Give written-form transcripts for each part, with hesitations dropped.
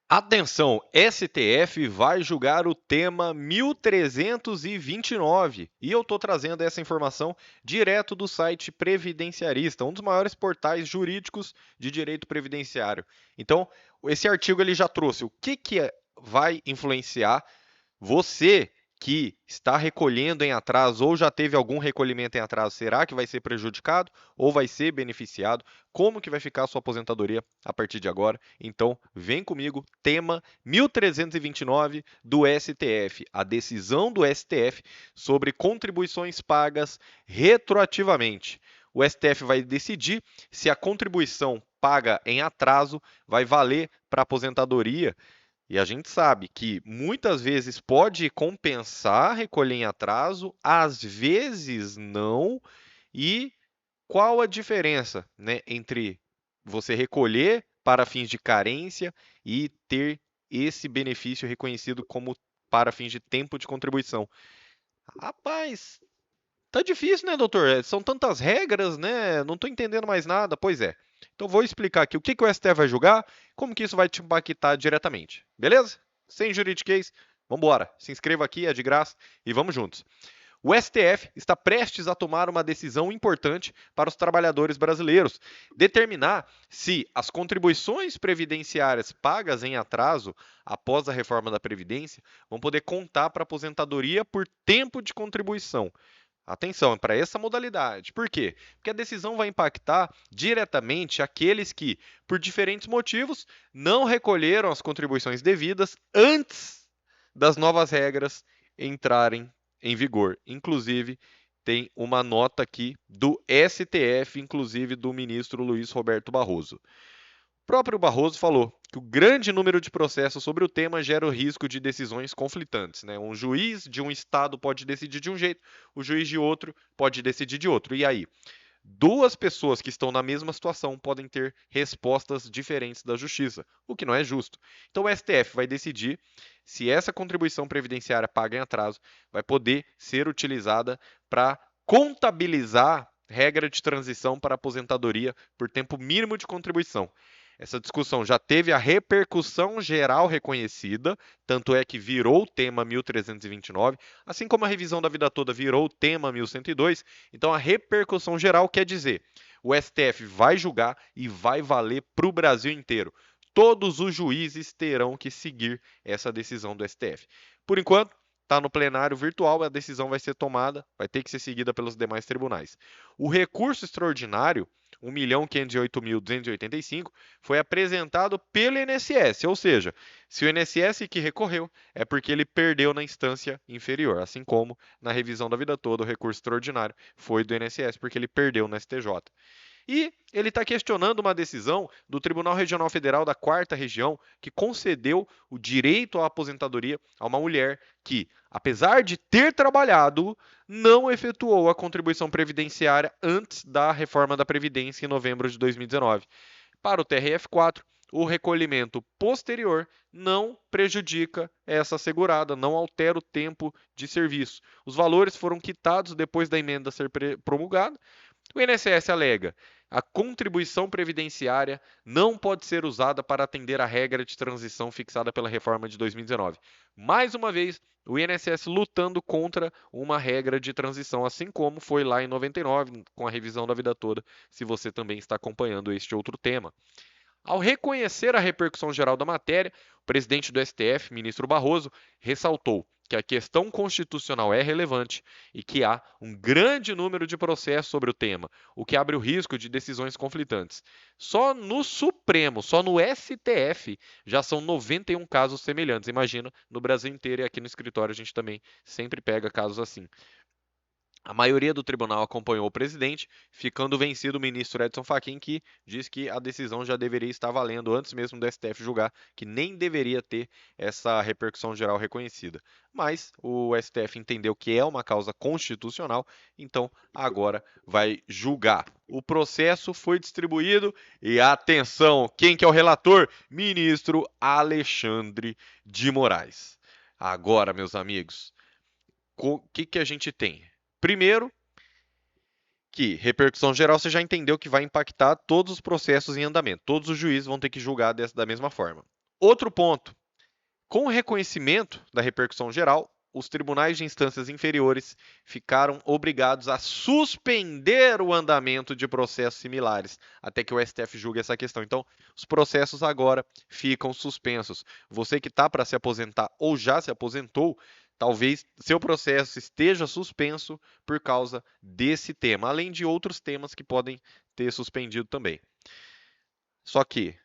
Atenção, STF vai julgar o tema 1329 e eu estou trazendo essa informação direto do site Previdenciarista, um dos maiores portais jurídicos de direito previdenciário. Então, esse artigo ele já trouxe o que vai influenciar você que está recolhendo em atraso ou já teve algum recolhimento em atraso, será que vai ser prejudicado ou vai ser beneficiado? Como que vai ficar a sua aposentadoria a partir de agora? Então, vem comigo, tema 1329 do STF, a decisão do STF sobre contribuições pagas retroativamente. O STF vai decidir se a contribuição paga em atraso vai valer para a aposentadoria e a gente sabe que muitas vezes pode compensar recolher em atraso, às vezes não. E qual a diferença, né, entre você recolher para fins de carência e ter esse benefício reconhecido como para fins de tempo de contribuição? Rapaz, tá difícil, né, doutor? São tantas regras, né? Não estou entendendo mais nada. Pois é. Então vou explicar aqui o que o STF vai julgar, como que isso vai te impactar diretamente. Beleza? Sem juridiquês, vamos embora. Se inscreva aqui, é de graça e vamos juntos. O STF está prestes a tomar uma decisão importante para os trabalhadores brasileiros, determinar se as contribuições previdenciárias pagas em atraso após a reforma da Previdência vão poder contar para a aposentadoria por tempo de contribuição. Atenção, para essa modalidade. Por quê? Porque a decisão vai impactar diretamente aqueles que, por diferentes motivos, não recolheram as contribuições devidas antes das novas regras entrarem em vigor. Inclusive, tem uma nota aqui do STF, inclusive do ministro Luiz Roberto Barroso. O próprio Barroso falou que o grande número de processos sobre o tema gera o risco de decisões conflitantes, né? Um juiz de um estado pode decidir de um jeito, o juiz de outro pode decidir de outro. E aí? Duas pessoas que estão na mesma situação podem ter respostas diferentes da justiça, o que não é justo. Então o STF vai decidir se essa contribuição previdenciária paga em atraso vai poder ser utilizada para contabilizar regra de transição para aposentadoria por tempo mínimo de contribuição. Essa discussão já teve a repercussão geral reconhecida, tanto é que virou o tema 1329, assim como a revisão da vida toda virou o tema 1102. Então, a repercussão geral quer dizer: o STF vai julgar e vai valer para o Brasil inteiro. Todos os juízes terão que seguir essa decisão do STF. Por enquanto, está no plenário virtual, a decisão vai ser tomada, vai ter que ser seguida pelos demais tribunais. O recurso extraordinário 1.508.285, foi apresentado pelo INSS, ou seja, se o INSS que recorreu, é porque ele perdeu na instância inferior, assim como na revisão da vida toda o recurso extraordinário foi do INSS, porque ele perdeu no STJ. E ele está questionando uma decisão do Tribunal Regional Federal da Quarta Região que concedeu o direito à aposentadoria a uma mulher que, apesar de ter trabalhado, não efetuou a contribuição previdenciária antes da reforma da Previdência em novembro de 2019. Para o TRF4, o recolhimento posterior não prejudica essa segurada, não altera o tempo de serviço. Os valores foram quitados depois da emenda ser promulgada. O INSS alega: a contribuição previdenciária não pode ser usada para atender à regra de transição fixada pela reforma de 2019. Mais uma vez, o INSS lutando contra uma regra de transição, assim como foi lá em 99, com a revisão da vida toda, se você também está acompanhando este outro tema. Ao reconhecer a repercussão geral da matéria, o presidente do STF, ministro Barroso, ressaltou que a questão constitucional é relevante e que há um grande número de processos sobre o tema, o que abre o risco de decisões conflitantes. Só no Supremo, só no STF, já são 91 casos semelhantes. Imagina, no Brasil inteiro e aqui no escritório a gente também sempre pega casos assim. A maioria do tribunal acompanhou o presidente, ficando vencido o ministro Edson Fachin, que diz que a decisão já deveria estar valendo antes mesmo do STF julgar, que nem deveria ter essa repercussão geral reconhecida. Mas o STF entendeu que é uma causa constitucional, então agora vai julgar. O processo foi distribuído e atenção, quem que é o relator? Ministro Alexandre de Moraes. Agora, meus amigos, o que a gente tem? Primeiro, que repercussão geral você já entendeu que vai impactar todos os processos em andamento. Todos os juízes vão ter que julgar da mesma forma. Outro ponto, com o reconhecimento da repercussão geral, os tribunais de instâncias inferiores ficaram obrigados a suspender o andamento de processos similares, até que o STF julgue essa questão. Então, os processos agora ficam suspensos. Você que está para se aposentar ou já se aposentou, talvez seu processo esteja suspenso por causa desse tema, além de outros temas que podem ter suspendido também. Só que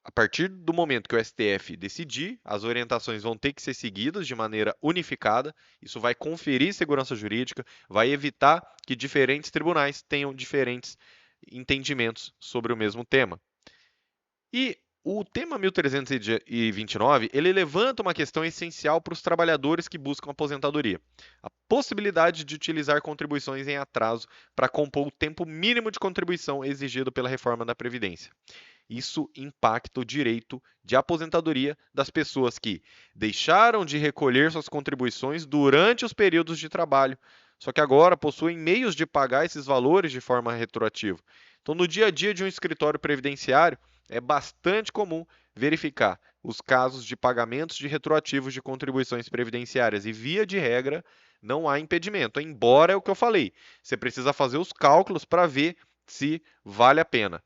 a partir do momento que o STF decidir, as orientações vão ter que ser seguidas de maneira unificada. Isso vai conferir segurança jurídica, vai evitar que diferentes tribunais tenham diferentes entendimentos sobre o mesmo tema. E o tema 1329, ele levanta uma questão essencial para os trabalhadores que buscam aposentadoria: a possibilidade de utilizar contribuições em atraso para compor o tempo mínimo de contribuição exigido pela reforma da Previdência. Isso impacta o direito de aposentadoria das pessoas que deixaram de recolher suas contribuições durante os períodos de trabalho, só que agora possuem meios de pagar esses valores de forma retroativa. Então, no dia a dia de um escritório previdenciário, é bastante comum verificar os casos de pagamentos de retroativos de contribuições previdenciárias e, via de regra, não há impedimento. Embora é o que eu falei, você precisa fazer os cálculos para ver se vale a pena.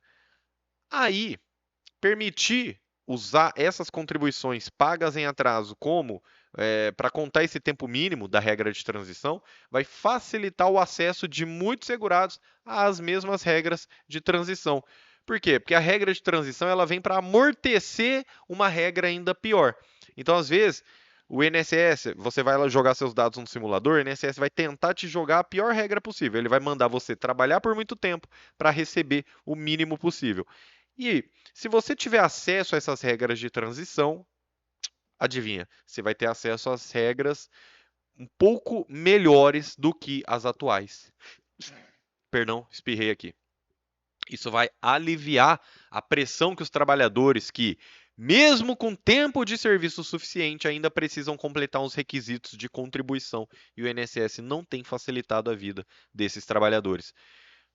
Aí, permitir usar essas contribuições pagas em atraso como para contar esse tempo mínimo da regra de transição vai facilitar o acesso de muitos segurados às mesmas regras de transição. Por quê? Porque a regra de transição ela vem para amortecer uma regra ainda pior. Então, às vezes, o INSS, você vai lá jogar seus dados no simulador, o INSS vai tentar te jogar a pior regra possível. Ele vai mandar você trabalhar por muito tempo para receber o mínimo possível. E se você tiver acesso a essas regras de transição, adivinha, você vai ter acesso às regras um pouco melhores do que as atuais. Perdão, espirrei aqui. Isso vai aliviar a pressão que os trabalhadores que, mesmo com tempo de serviço suficiente, ainda precisam completar os requisitos de contribuição e o INSS não tem facilitado a vida desses trabalhadores.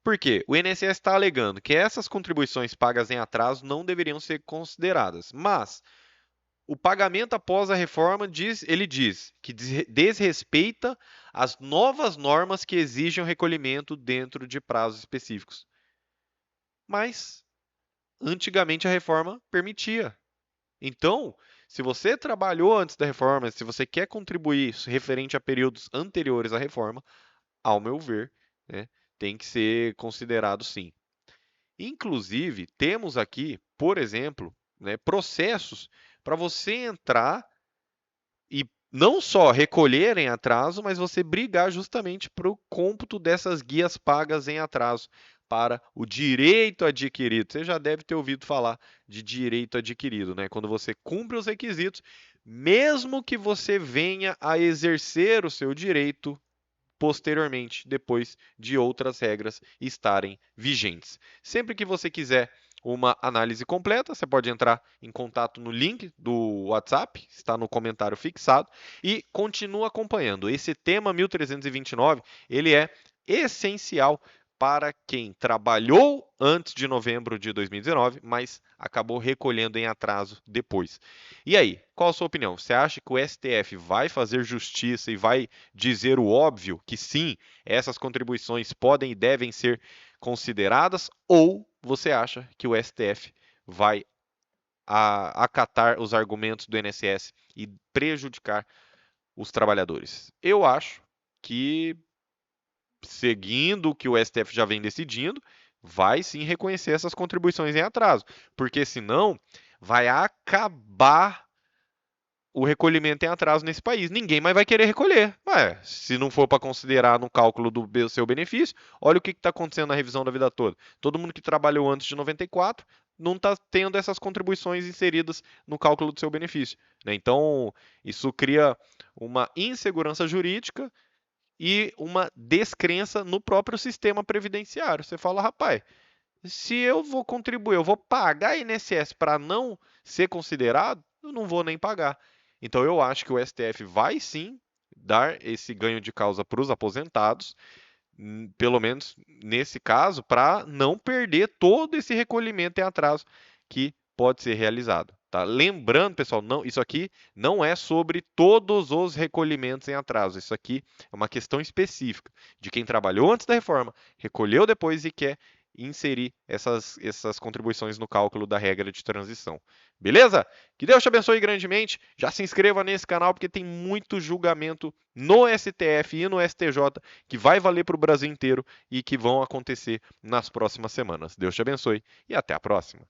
Por quê? O INSS está alegando que essas contribuições pagas em atraso não deveriam ser consideradas, mas o pagamento após a reforma ele diz que desrespeita as novas normas que exigem o recolhimento dentro de prazos específicos. Mas antigamente a reforma permitia. Então, se você trabalhou antes da reforma, se você quer contribuir referente a períodos anteriores à reforma, ao meu ver, né, tem que ser considerado sim. Inclusive, temos aqui, por exemplo, né, processos para você entrar e não só recolher em atraso, mas você brigar justamente para o cômputo dessas guias pagas em atraso para o direito adquirido. Você já deve ter ouvido falar de direito adquirido, né? Quando você cumpre os requisitos, mesmo que você venha a exercer o seu direito posteriormente, depois de outras regras estarem vigentes. Sempre que você quiser uma análise completa, você pode entrar em contato no link do WhatsApp, está no comentário fixado, e continua acompanhando. Esse tema 1329, ele é essencial para quem trabalhou antes de novembro de 2019, mas acabou recolhendo em atraso depois. E aí, qual a sua opinião? Você acha que o STF vai fazer justiça e vai dizer o óbvio, que sim, essas contribuições podem e devem ser consideradas, ou você acha que o STF vai acatar os argumentos do INSS e prejudicar os trabalhadores? Eu acho que, seguindo o que o STF já vem decidindo, vai sim reconhecer essas contribuições em atraso, porque senão vai acabar o recolhimento em atraso nesse país. Ninguém mais vai querer recolher. Ué, se não for para considerar no cálculo do seu benefício, olha o que está acontecendo na revisão da vida toda. Todo mundo que trabalhou antes de 94 não está tendo essas contribuições inseridas no cálculo do seu benefício, né? Então, isso cria uma insegurança jurídica e uma descrença no próprio sistema previdenciário. Você fala, rapaz, se eu vou contribuir, eu vou pagar INSS para não ser considerado, eu não vou nem pagar. Então eu acho que o STF vai sim dar esse ganho de causa para os aposentados, pelo menos nesse caso, para não perder todo esse recolhimento em atraso que pode ser realizado. Tá? Tá? Lembrando, pessoal, isso aqui não é sobre todos os recolhimentos em atraso. Isso aqui é uma questão específica de quem trabalhou antes da reforma, recolheu depois e quer inserir essas contribuições no cálculo da regra de transição. Beleza? Que Deus te abençoe grandemente. Já se inscreva nesse canal porque tem muito julgamento no STF e no STJ que vai valer para o Brasil inteiro e que vão acontecer nas próximas semanas. Deus te abençoe e até a próxima.